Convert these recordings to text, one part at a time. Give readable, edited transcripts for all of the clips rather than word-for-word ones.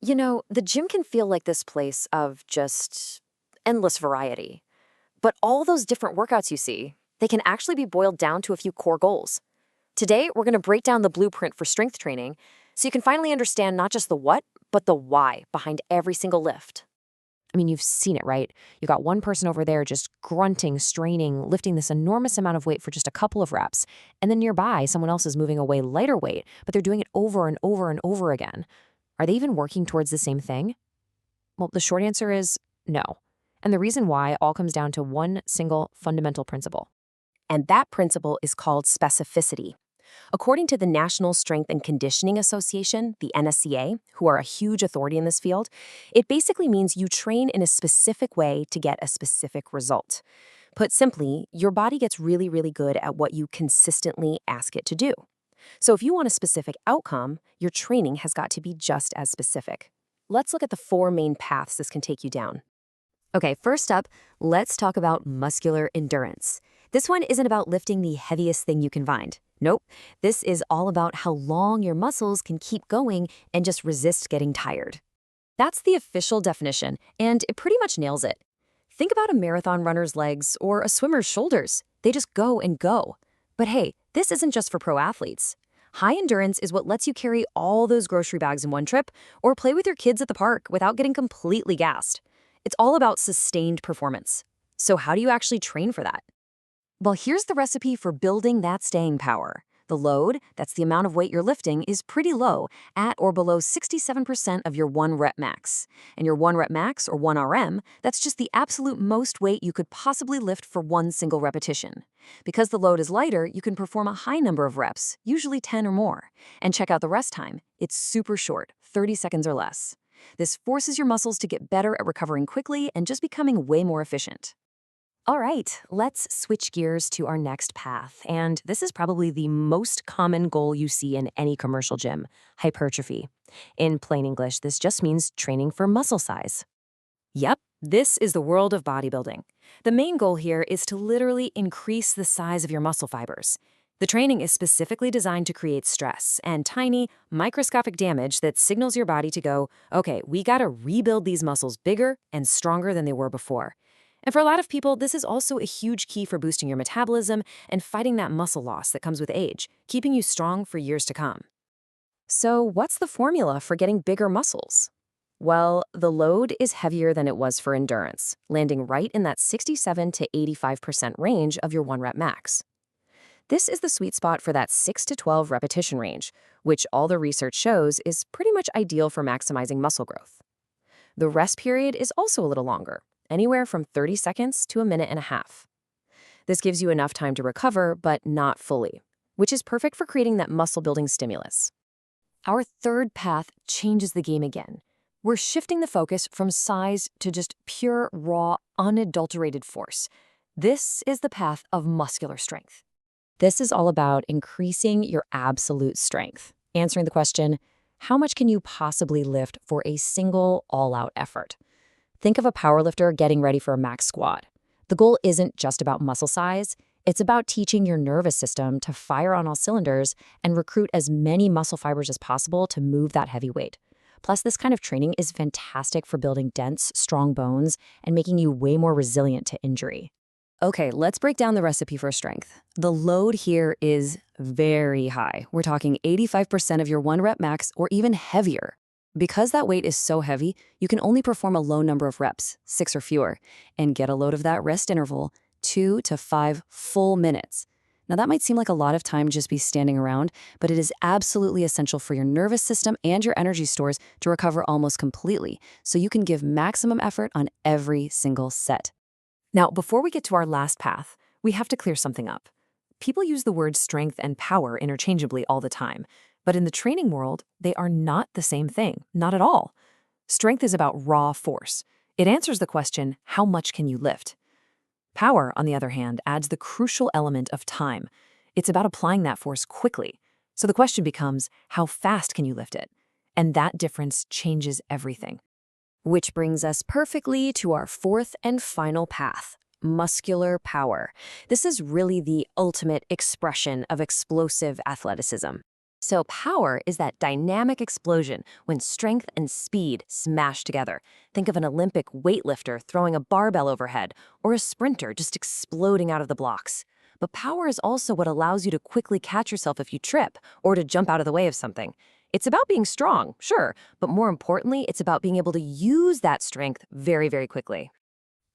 The gym can feel like this place of just endless variety. But all those different workouts you see, they can actually be boiled down to a few core goals. Today, we're going to break down the blueprint for strength training so you can finally understand not just the what, but the why behind every single lift. I mean, you've seen it, right? You got one person over there just grunting, straining, lifting this enormous amount of weight for just a couple of reps. And then nearby, someone else is moving a way lighter weight, but they're doing it over and over and over again. Are they even working towards the same thing? Well, the short answer is no. And the reason why all comes down to one single fundamental principle. And that principle is called specificity. According to the National Strength and Conditioning Association, the NSCA, who are a huge authority in this field, it basically means you train in a specific way to get a specific result. Put simply, your body gets really, really good at what you consistently ask it to do. So if you want a specific outcome, your training has got to be just as specific. Let's look at the four main paths this can take you down. Okay, first up, let's talk about muscular endurance. This one isn't about lifting the heaviest thing you can find. Nope, this is all about how long your muscles can keep going and just resist getting tired. That's the official definition, and it pretty much nails it. Think about a marathon runner's legs or a swimmer's shoulders. They just go and go. But hey, this isn't just for pro athletes. High endurance is what lets you carry all those grocery bags in one trip or play with your kids at the park without getting completely gassed. It's all about sustained performance. So how do you actually train for that? Well, here's the recipe for building that staying power. The load, that's the amount of weight you're lifting, is pretty low, at or below 67% of your 1 rep max. And your 1 rep max, or 1 RM, that's just the absolute most weight you could possibly lift for one single repetition. Because the load is lighter, you can perform a high number of reps, usually 10 or more. And check out the rest time. It's super short, 30 seconds or less. This forces your muscles to get better at recovering quickly and just becoming way more efficient. All right, let's switch gears to our next path, and this is probably the most common goal you see in any commercial gym: hypertrophy. In plain English, this just means training for muscle size. Yep, this is the world of bodybuilding. The main goal here is to literally increase the size of your muscle fibers. The training is specifically designed to create stress and tiny, microscopic damage that signals your body to go, okay, we gotta rebuild these muscles bigger and stronger than they were before. And for a lot of people, this is also a huge key for boosting your metabolism and fighting that muscle loss that comes with age, keeping you strong for years to come. So what's the formula for getting bigger muscles? Well, the load is heavier than it was for endurance, landing right in that 67 to 85% range of your 1 rep max. This is the sweet spot for that 6 to 12 repetition range, which all the research shows is pretty much ideal for maximizing muscle growth. The rest period is also a little longer, anywhere from 30 seconds to a minute and a half. This gives you enough time to recover, but not fully, which is perfect for creating that muscle-building stimulus. Our third path changes the game again. We're shifting the focus from size to just pure, raw, unadulterated force. This is the path of muscular strength. This is all about increasing your absolute strength, answering the question, how much can you possibly lift for a single all-out effort? Think of a powerlifter getting ready for a max squat. The goal isn't just about muscle size, it's about teaching your nervous system to fire on all cylinders and recruit as many muscle fibers as possible to move that heavy weight. Plus, this kind of training is fantastic for building dense, strong bones and making you way more resilient to injury. Okay, let's break down the recipe for strength. The load here is very high. We're talking 85% of your 1 rep max or even heavier. Because that weight is so heavy, you can only perform a low number of reps, 6 or fewer, and get a load of that rest interval, 2 to 5 full minutes. Now that might seem like a lot of time just be standing around, but it is absolutely essential for your nervous system and your energy stores to recover almost completely, so you can give maximum effort on every single set. Now, before we get to our last path, we have to clear something up. People use the words strength and power interchangeably all the time, but in the training world, they are not the same thing, not at all. Strength is about raw force. It answers the question, how much can you lift? Power, on the other hand, adds the crucial element of time. It's about applying that force quickly. So the question becomes, how fast can you lift it? And that difference changes everything. Which brings us perfectly to our fourth and final path, muscular power. This is really the ultimate expression of explosive athleticism. So, power is that dynamic explosion when strength and speed smash together. Think of an Olympic weightlifter throwing a barbell overhead, or a sprinter just exploding out of the blocks. But power is also what allows you to quickly catch yourself if you trip, or to jump out of the way of something. It's about being strong, sure, but more importantly, it's about being able to use that strength very, very quickly.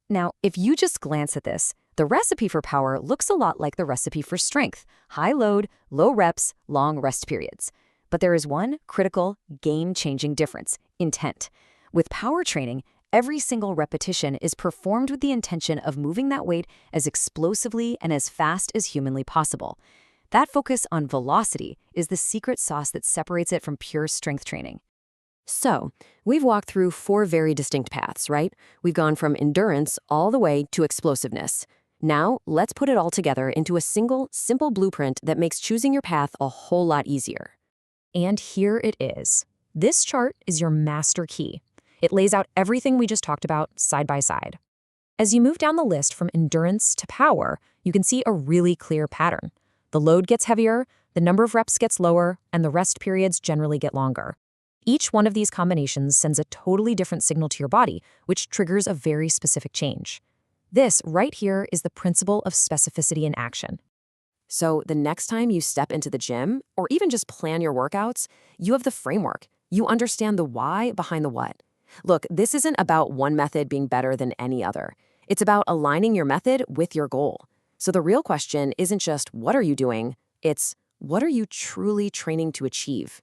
Now, if you just glance at this, the recipe for power looks a lot like the recipe for strength: high load, low reps, long rest periods. But there is one critical, game-changing difference: intent. With power training, every single repetition is performed with the intention of moving that weight as explosively and as fast as humanly possible. That focus on velocity is the secret sauce that separates it from pure strength training. So, we've walked through four very distinct paths, right? We've gone from endurance all the way to explosiveness. Now, let's put it all together into a single, simple blueprint that makes choosing your path a whole lot easier. And here it is. This chart is your master key. It lays out everything we just talked about side by side. As you move down the list from endurance to power, you can see a really clear pattern. The load gets heavier, the number of reps gets lower, and the rest periods generally get longer. Each one of these combinations sends a totally different signal to your body, which triggers a very specific change. This right here is the principle of specificity in action. So the next time you step into the gym, or even just plan your workouts, you have the framework. You understand the why behind the what. Look, this isn't about one method being better than any other. It's about aligning your method with your goal. So the real question isn't just what are you doing, it's what are you truly training to achieve?